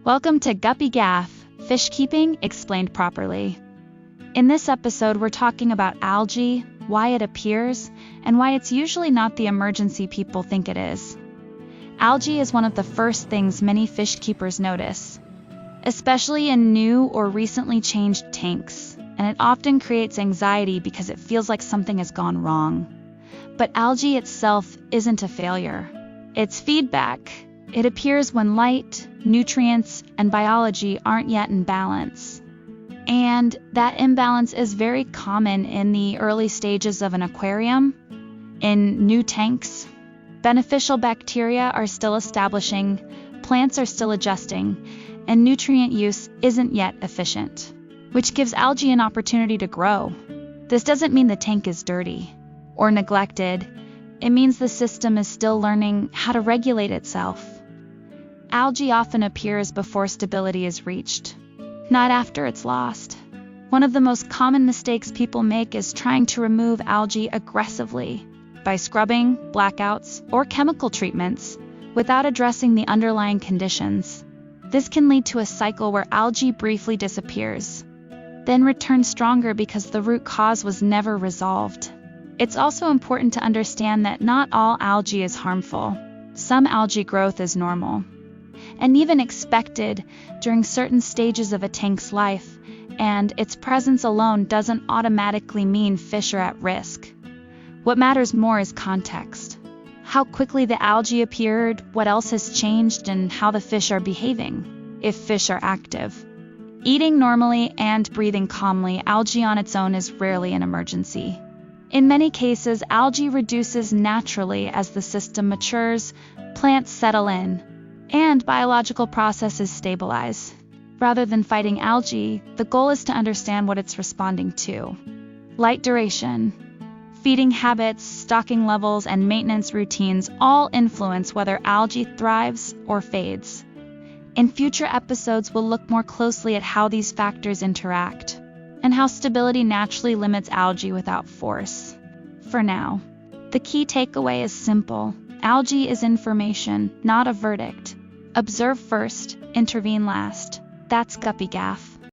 Welcome to Guppy Gaff, Fishkeeping Explained Properly. In this episode, we're talking about algae, why it appears, and why it's usually not the emergency people think it is. Algae is one of the first things many fish keepers notice, especially in new or recently changed tanks, and it often creates anxiety because it feels like something has gone wrong. But algae itself isn't a failure. It's feedback. It appears when light, nutrients, and biology aren't yet in balance. And that imbalance is very common in the early stages of an aquarium, in new tanks. Beneficial bacteria are still establishing, plants are still adjusting, and nutrient use isn't yet efficient, which gives algae an opportunity to grow. This doesn't mean the tank is dirty or neglected. It means the system is still learning how to regulate itself. Algae often appears before stability is reached, not after it's lost. One of the most common mistakes people make is trying to remove algae aggressively by scrubbing, blackouts, or chemical treatments without addressing the underlying conditions. This can lead to a cycle where algae briefly disappears, then returns stronger because the root cause was never resolved. It's also important to understand that not all algae is harmful. Some algae growth is normal and even expected during certain stages of a tank's life, and its presence alone doesn't automatically mean fish are at risk. What matters more is context. How quickly the algae appeared, what else has changed, and how the fish are behaving, if fish are active. Eating normally and breathing calmly, algae on its own is rarely an emergency. In many cases, algae reduces naturally as the system matures, plants settle in, and biological processes stabilize. Rather than fighting algae, the goal is to understand what it's responding to. Light duration, feeding habits, stocking levels, and maintenance routines all influence whether algae thrives or fades. In future episodes, we'll look more closely at how these factors interact and how stability naturally limits algae without force. For now, the key takeaway is simple. Algae is information, not a verdict. Observe first, intervene last. That's Guppy Gaff.